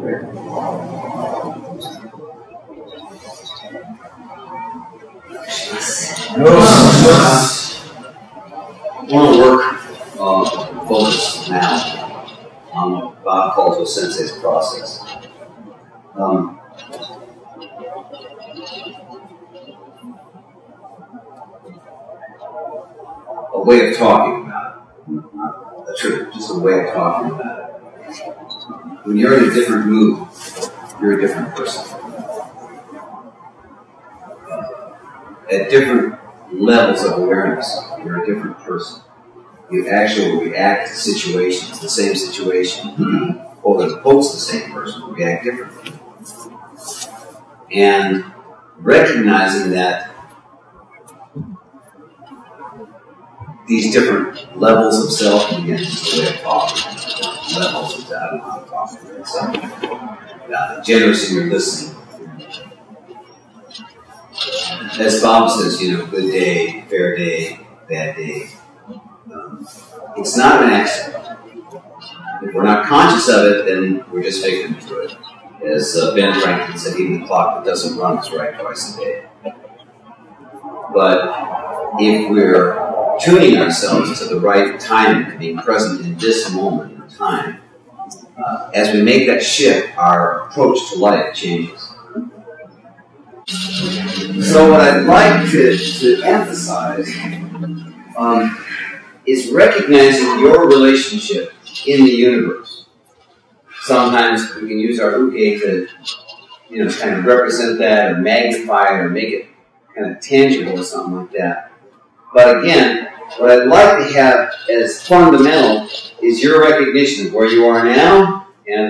I want to work focus now on what Bob calls O Sensei's process. A way of talking about it, not the truth, just a way of talking about it. When you're in a different mood, you're a different person. At different levels of awareness, you're a different person. You actually react to situations, the same situation, or as opposed to the same person, react differently. And recognizing that these different levels of self, and again, just a way of talking, levels of that, I don't know how to talk to myself. Generous in your listening. As Bob says, good day, fair day, bad day. It's not an accident. If we're not conscious of it, then we're just victims to it. As Ben Franklin said, even the clock that doesn't run is right twice a day. But if we're tuning ourselves to the right time and being present in this moment in time, as we make that shift, our approach to life changes. So what I'd like to emphasize is recognizing your relationship in the universe. Sometimes we can use our uke to, kind of represent that or magnify it or make it kind of tangible or something like that. But again, what I'd like to have as fundamental is your recognition of where you are now and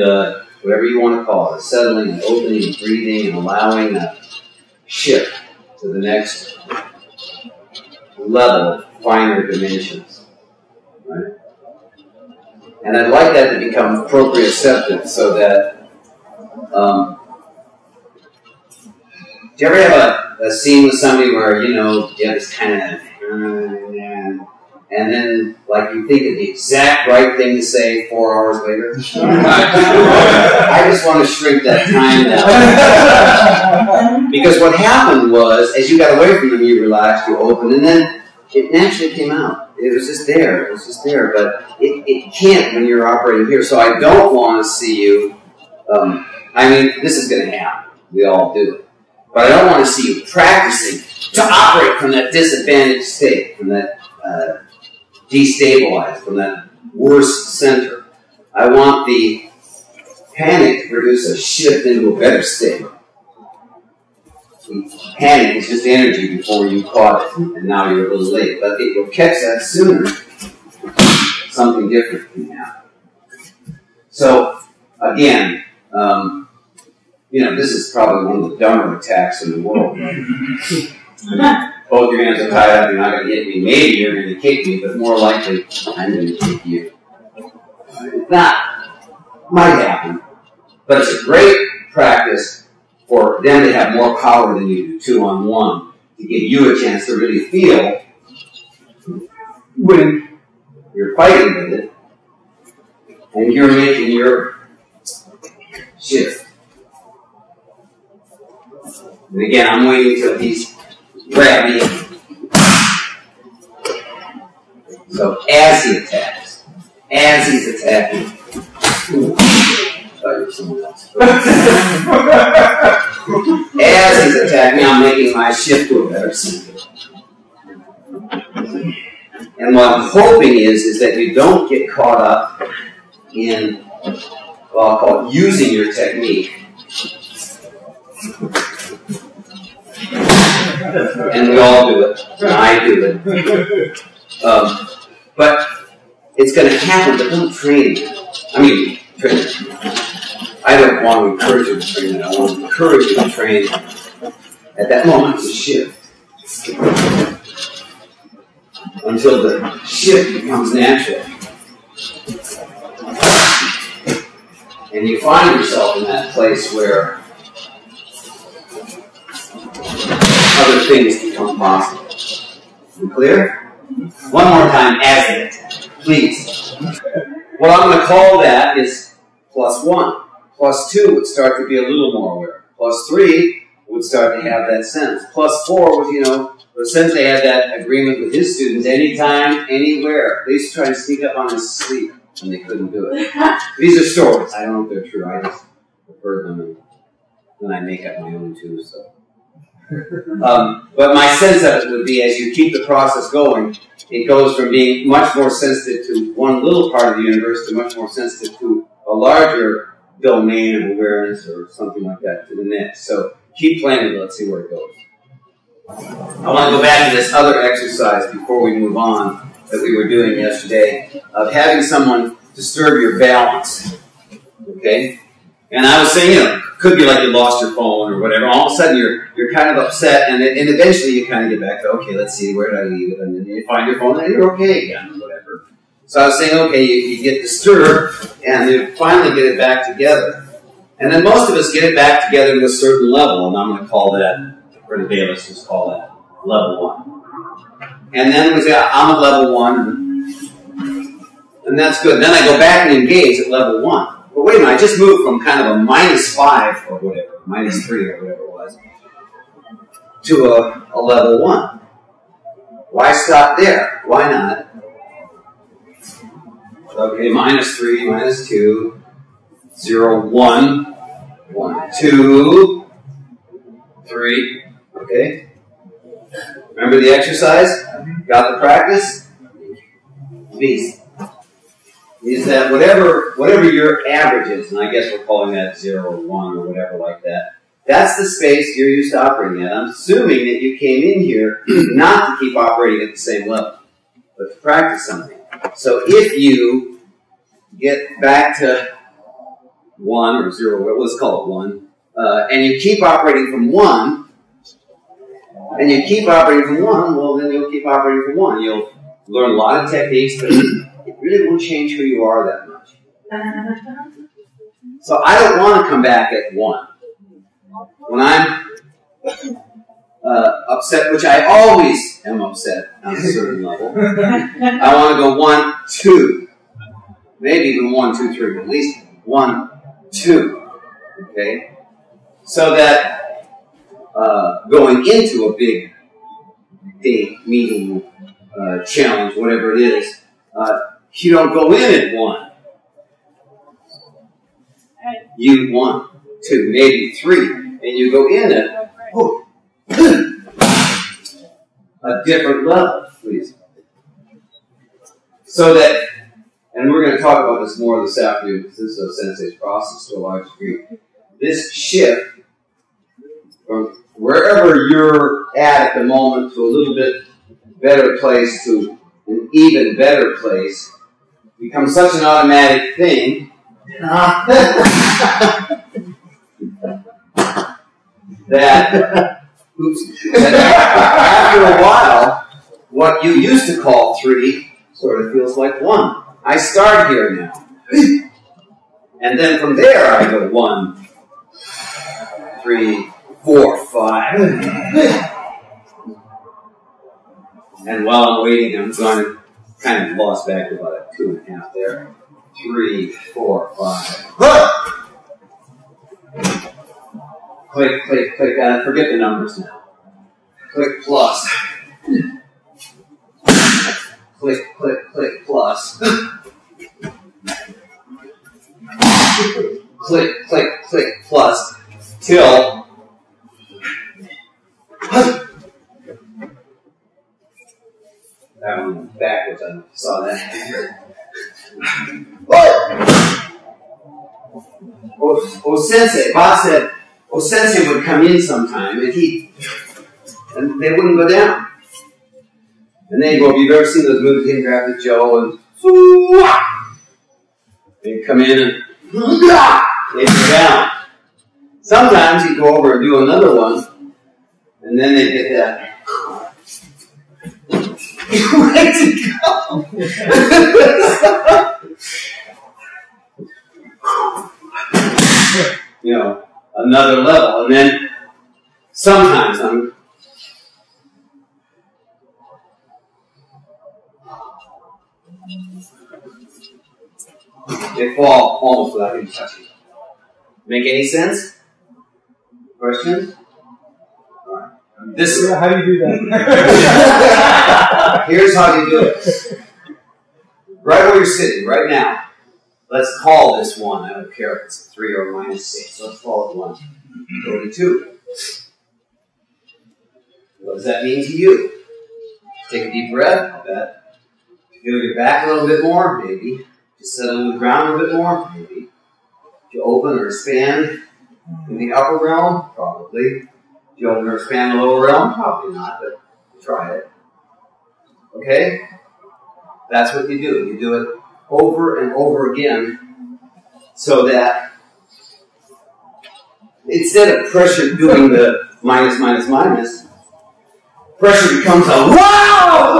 whatever you want to call it, settling and opening and breathing and allowing a shift to the next level, finer dimensions. Right? And I'd like that to become proprioceptive so that do you ever have a scene with somebody where, you have this kind of and then, you think of the exact right thing to say 4 hours later? I just want to shrink that time down. Because what happened was, as you got away from them, you relaxed, you opened, and then it naturally came out. It was just there. But it can't when you're operating here. So I don't want to see you, this is going to happen. We all do it. But I don't want to see you practicing to operate from that disadvantaged state, from that destabilized, from that worse center. I want the panic to produce a shift into a better state. Panic is just energy before you caught it, and now you're a little late. But if you'll catch that sooner, something different can happen. So, again, this is probably one of the dumber attacks in the world. Both your hands are tied up, you're not going to hit me. Maybe you're going to kick me, but more likely, I'm going to kick you. That might happen, but it's a great practice for them to have more power than you do, 2-on-1, to give you a chance to really feel when you're fighting with it, and you're making your shift. And again, I'm waiting until he's grab me. So as he attacks, as he's attacking, someone else. As he's attacking, I'm making my shift to a better center. And what I'm hoping is that you don't get caught up in what I'll call using your technique. And we all do it, and I do it. But it's going to happen, but don't train it. Train it. I don't want to encourage you to train it. I want to encourage you to train at that moment to shift. Until the shift becomes natural. And you find yourself in that place where other things become possible. You clear? One more time, as it, please. What I'm going to call that is +1. +2 would start to be a little more aware. +3 would start to have that sense. +4 was, you know, the sensei had that agreement with his students, anytime, anywhere. They used to try to sneak up on his sleep, and they couldn't do it. These are stories. I don't know if they're true. I just heard them, and then I make up my own too, so. But my sense of it would be, as you keep the process going, it goes from being much more sensitive to one little part of the universe to much more sensitive to a larger domain of awareness or something like that to the next. So keep playing with it. Let's see where it goes. I want to go back to this other exercise before we move on that we were doing yesterday of having someone disturb your balance. Okay? And I was saying, you know, it could be like you lost your phone or whatever. All of a sudden you're kind of upset, and eventually you kind of get back to, okay, let's see, where did I leave it? And then you find your phone and you're okay again or whatever. So I was saying, okay, you get disturbed and you finally get it back together. And then most of us get it back together to a certain level, and I'm going to call that, for today, let's just call that level 1. And then we say, I'm at level 1, and that's good. Then I go back and engage at level 1. But wait a minute, I just moved from kind of a -5 or whatever, -3 or whatever it was, to a level 1. Why stop there? Why not? Okay, -3, -2, 0, 1, 1, 2, 3. Okay? Remember the exercise? Got the practice? These. Is that whatever your average is, and I guess we're calling that 0 or 1 or whatever like that, that's the space you're used to operating at. I'm assuming that you came in here not to keep operating at the same level, but to practice something. So if you get back to 1 or 0, let's call it 1, and you keep operating from 1, and you keep operating from 1, well, then you'll keep operating from 1. You'll learn a lot of techniques, but it really won't change who you are that much. So I don't want to come back at 1. When I'm upset, which I always am upset on a certain level, I want to go 1, 2. Maybe even 1, 2, 3, but at least 1, 2. Okay? So that going into a big day, meeting, challenge, whatever it is, you don't go in at 1. You 1, 2, maybe 3, and you go in at a different level, please. So that, and we're going to talk about this more this afternoon, because this is O Sensei's process to a large degree. This shift from wherever you're at the moment to a little bit better place to an even better place becomes such an automatic thing that after a while, what you used to call 3 sort of feels like 1. I start here now. And then from there I go 1, 3, 4, 5. And while I'm waiting, I'm going to kind of lost back to about a 2.5 there. 3, 4, 5. Click, click, click. Forget the numbers now. Click plus. Click, click, click plus. Click, click, click plus. Till. That one went backwards. I saw that. O Sensei, Bob said, O Sensei would come in sometime and they wouldn't go down. And then you've ever seen those movies, Hidden Graphic Joe, and they'd come in and they'd go down. Sometimes he'd go over and do another one, and then they'd get that. Where to go? You know, another level. And then sometimes they fall almost without even touching. Make any sense? Questions? All right. How do you do that? Here's how you do it. Right where you're sitting, right now. Let's call this 1. I don't care if it's a 3 or a -6. Let's call it 1. Go to 2. What does that mean to you? Take a deep breath. I bet. Feel your back a little bit more, maybe. Just sit on the ground a little bit more, maybe. Do you open or expand in the upper realm? Probably. Do you open or expand the lower realm? Probably not, but try it. Okay? That's what you do. You do it over and over again so that instead of pressure doing the minus, pressure becomes a wow!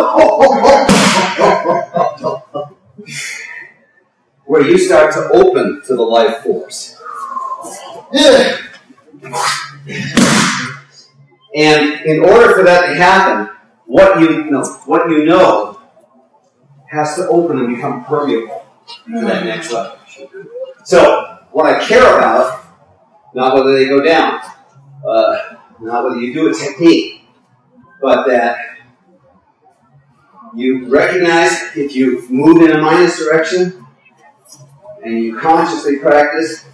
Where you start to open to the life force. And in order for that to happen, what you know has to open and become permeable to that next level. So, what I care about, not whether they go down, not whether you do a technique, but that you recognize if you move in a minus direction and you consciously practice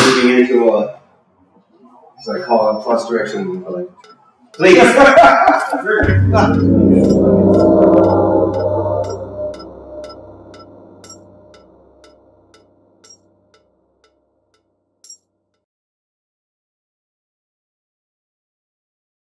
moving into a, so I call it a plus direction, please.